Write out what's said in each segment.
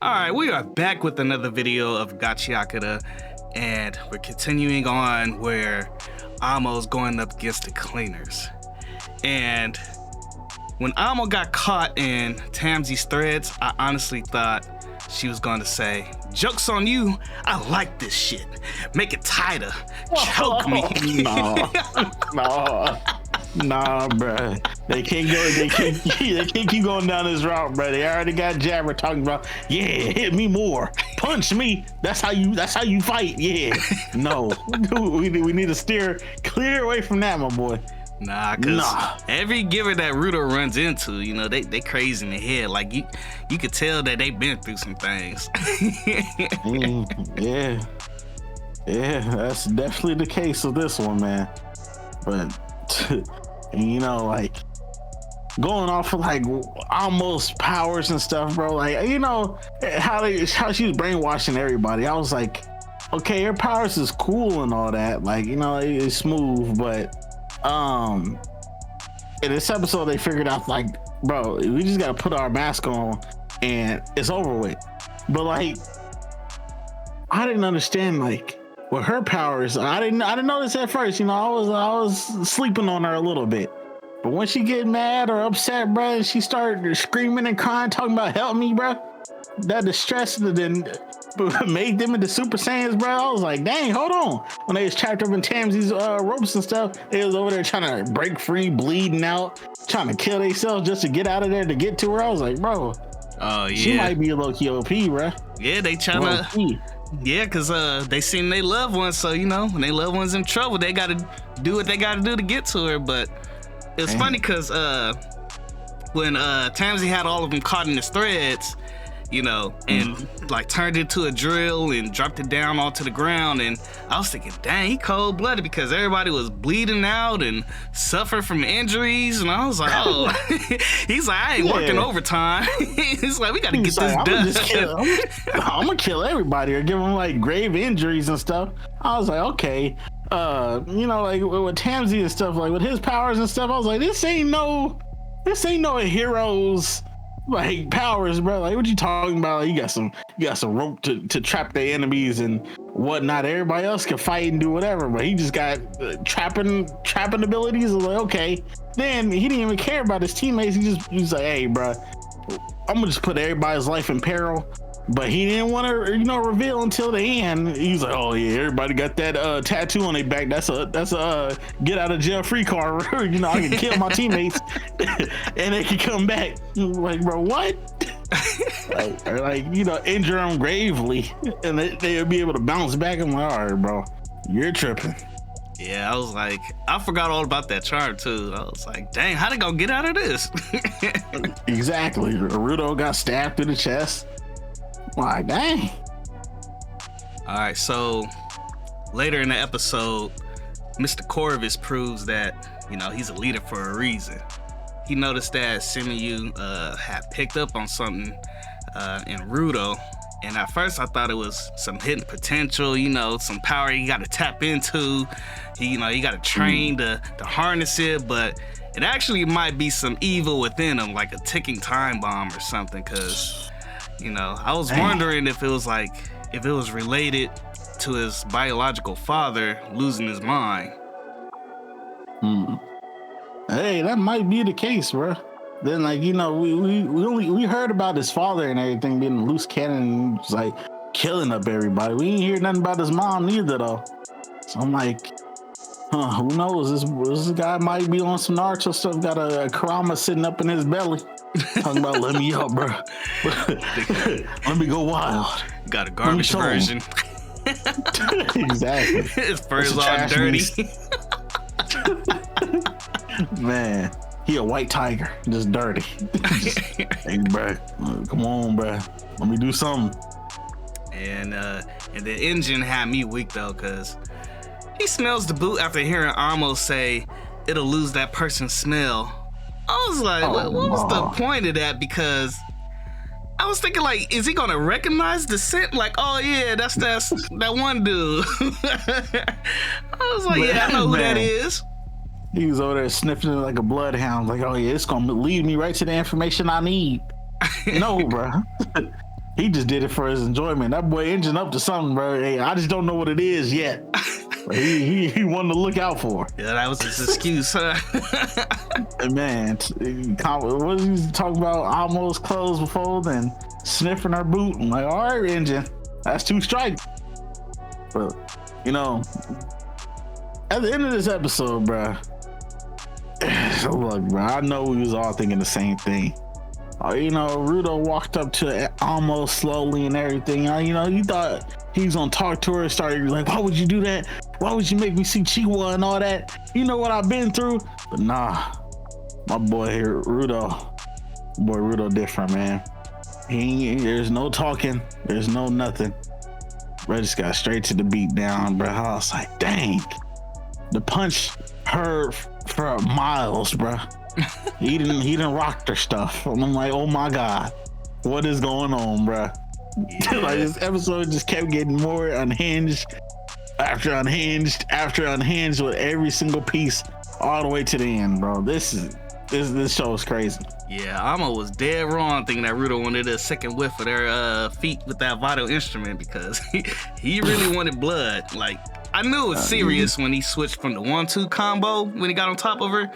Alright, we are back with another video of Gachiakuta, and we're continuing on where Amo's going up against the cleaners. And when Amo got caught in Tamsi's threads, I honestly thought she was going to say, "Joke's on you, I like this shit. Make it tighter. Choke me." Nah, bro. They can't keep going down this route, bro. They already got Jabber talking about, yeah, hit me more, punch me. That's how you fight. Yeah. No, we need to steer clear away from that, my boy. Cause every giver that Rudo runs into, they crazy in the head. Like you could tell that they've been through some things. Yeah, that's definitely the case with this one, man. But like going off of like almost powers and stuff, bro. Like how she was brainwashing everybody. I was like, okay, her powers is cool and all that. Like it's smooth, but in this episode they figured out like, bro, we just gotta put our mask on and it's over with. But like I didn't understand like with her powers. I didn't know this at first. I was sleeping on her a little bit. But when she get mad or upset, bro, and she started screaming and crying, talking about help me, bro, that distress then made them into Super Saiyans, bro. I was like, dang, hold on. When they was trapped up in Tamsi's ropes and stuff, they was over there trying to break free, bleeding out, trying to kill themselves just to get out of there to get to her. I was like, bro, oh yeah, she might be a low-key OP, bro. Yeah, they trying to. Yeah, because they seen their loved ones, so when their loved one's in trouble, they got to do what they got to do to get to her. But it's funny because when Tamsi had all of them caught in his threads, and like turned into a drill and dropped it down onto the ground, and I was thinking, dang, he cold-blooded because everybody was bleeding out and suffered from injuries, and I was like, oh, he's like, I ain't working overtime. He's like, we got to get this done. I'm gonna kill everybody or give them like grave injuries and stuff. I was like, okay, like with Tamsi and stuff, like with his powers and stuff, I was like, this ain't no heroes like powers, bro. Like what you talking about? Like, you got some rope to trap their enemies and whatnot. Everybody else can fight and do whatever, but he just got trapping abilities. I was like, okay. Then he didn't even care about his teammates. He's like, hey, bro, I'm gonna just put everybody's life in peril. But he didn't want to, reveal until the end. He's like, oh yeah, everybody got that tattoo on their back. That's a get out of jail free card. I can kill my teammates and they can come back. Like, bro, what? Injure them gravely and they'll be able to bounce back. I'm like, all right, bro, you're tripping. Yeah, I was like, I forgot all about that charm too. I was like, dang, how they gonna get out of this? Exactly. Rudo got stabbed through the chest. Why, dang. All right, so later in the episode, Mr. Corvus proves that, he's a leader for a reason. He noticed that Simiyu had picked up on something in Rudo, and at first I thought it was some hidden potential, some power he got to tap into. He got to train to harness it, but it actually might be some evil within him, like a ticking time bomb or something, because I was wondering if it was related to his biological father losing his mind. Hey, that might be the case, bro. Then, we heard about his father and everything being a loose cannon, just like killing up everybody. We didn't hear nothing about his mom neither, though. So I'm like, who knows? This guy might be on some Naruto stuff. Got a Kurama sitting up in his belly. Talking about let me up, bro. Let me go wild. Got a garbage version. Exactly. His fur is all dirty. Man, he a white tiger, just dirty. Hey, bro, come on, bro. Let me do something. And the engine had me weak though, cause he smells the boot after hearing Amo say it'll lose that person's smell. I was like, what was the point of that? Because I was thinking, like, is he gonna recognize the scent? Like, oh yeah, that's that one dude. I was like, yeah, I know who that is. He was over there sniffing it like a bloodhound. Like, oh yeah, it's gonna lead me right to the information I need. No, bro. He just did it for his enjoyment. That boy engine up to something, bro. Hey, I just don't know what it is yet. But he wanted to look out for. Yeah, that was his excuse, huh? Man, what was he talking about? Amo's clothes before, then sniffing her boot. I'm like, all right, engine, that's 2 strikes. But you know, at the end of this episode, bro, look, bro, I know we was all thinking the same thing. You know, Rudo walked up to Amo slowly and everything. You know, you thought he was gonna talk to her and started like, why would you do that? Why would you make me see Chiwa and all that? You know what I've been through? But nah, my boy here, Rudo different, man. There's no talking, there's no nothing. Bro just got straight to the beat down, bro. I was like, dang, the punch hurt for miles, bro. He didn't rock their stuff. And I'm like, oh my God, what is going on, bro? Yeah. Like this episode just kept getting more unhinged after unhinged after unhinged with every single piece all the way to the end, bro. This show is crazy. Yeah, Amo was dead wrong thinking that Rudo wanted a second whiff of their feet with that vital instrument because he really wanted blood. Like, I knew it was serious when he switched from the 1-2 combo when he got on top of her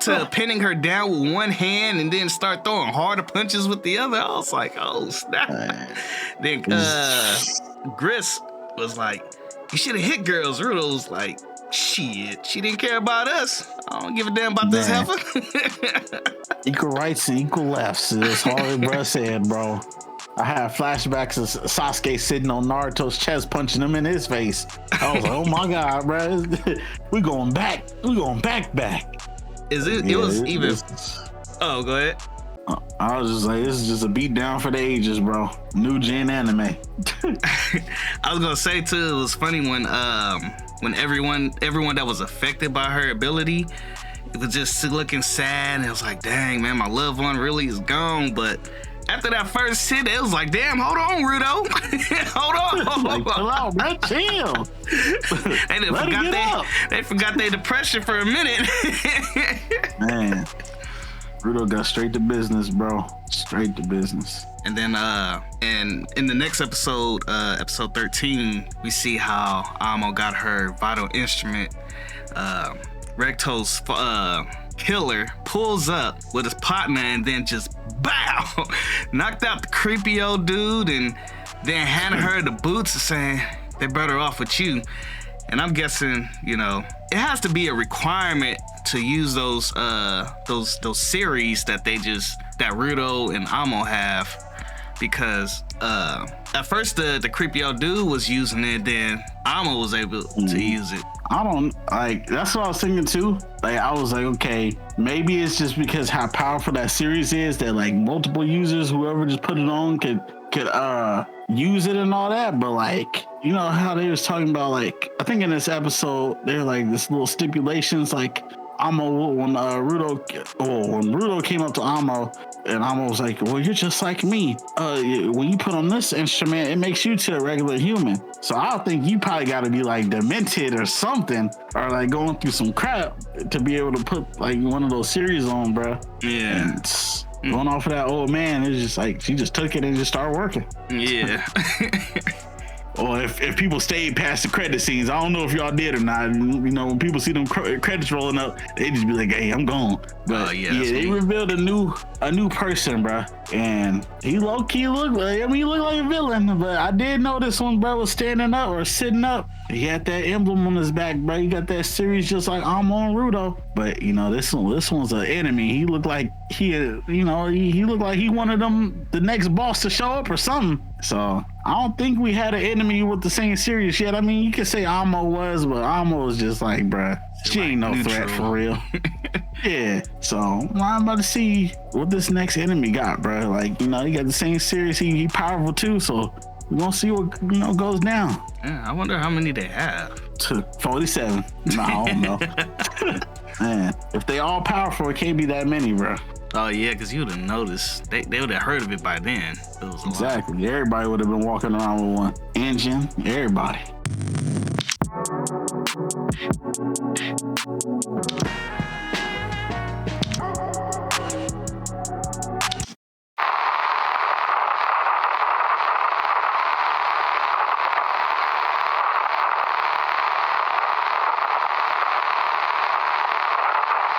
to pinning her down with one hand and then start throwing harder punches with the other. I was like, oh snap. Then Gris was like, you should have hit girls. Rudo was like, shit, she didn't care about us. I don't give a damn about this heifer. Equal rights and equal lefts. That's all that bro said, bro. I had flashbacks of Sasuke sitting on Naruto's chest punching him in his face. I was like, oh my God, bro. We going back. Is it? Yeah, it was even. Oh, go ahead. I was just like, this is just a beat down for the ages, bro. New gen anime. I was gonna say too, it was funny when everyone that was affected by her ability, it was just looking sad, and it was like, dang man, my loved one really is gone. But after that first hit, it was like, damn, hold on, Rudo. Hold on. Like, chill out, man, chill. They forgot their depression for a minute. Man, Rudo got straight to business, bro. Straight to business. And then and in the next episode, episode 13, we see how Amo got her vital instrument. Recto's killer pulls up with his partner and then just bow, knocked out the creepy old dude, and then handed her the boots and saying they're better off with you. And I'm guessing, you know, it has to be a requirement to use those series that Rudo and Amo have, because at first the creepy old dude was using it, then Amo was able to use it. I don't like, that's what I was thinking too. Like, I was like, okay, maybe it's just because how powerful that series is that like multiple users, whoever just put it on could use it and all that. But like, you know how they was talking about, like, I think in this episode they're like this little stipulations, like Amo, when Rudo came up to Amo, and Amo was like, well, you're just like me. When you put on this instrument, it makes you to a regular human. So I think you probably got to be like demented or something, or like going through some crap to be able to put like one of those series on, bro. Yeah. And going off of that old man, it's just like she just took it and just started working. Yeah. Or if people stayed past the credit scenes, I don't know if y'all did or not. You know, when people see them credits rolling up, they just be like, "Hey, I'm gone." But they revealed a new person, bro, and he low key looked like, he looked like a villain. But I did notice when bro was standing up or sitting up, he had that emblem on his back, bro. He got that series just like Amo and Rudo. But you know, this one's an enemy. He looked like he looked like he wanted them, the next boss, to show up or something. So I don't think we had an enemy with the same series yet. I mean, you could say Amo was, but Amo was just like, bruh, she ain't no threat for real. Yeah. So I'm about to see what this next enemy got, bruh. Like, you know, he got the same series. He powerful too. So we're gonna see what goes down. Yeah, I wonder how many they have. 47. No, I don't know. Man, if they all powerful, it can't be that many, bruh. Oh yeah, because you would have noticed. They would have heard of it by then. It was exactly. Everybody would have been walking around with one. Engine, everybody.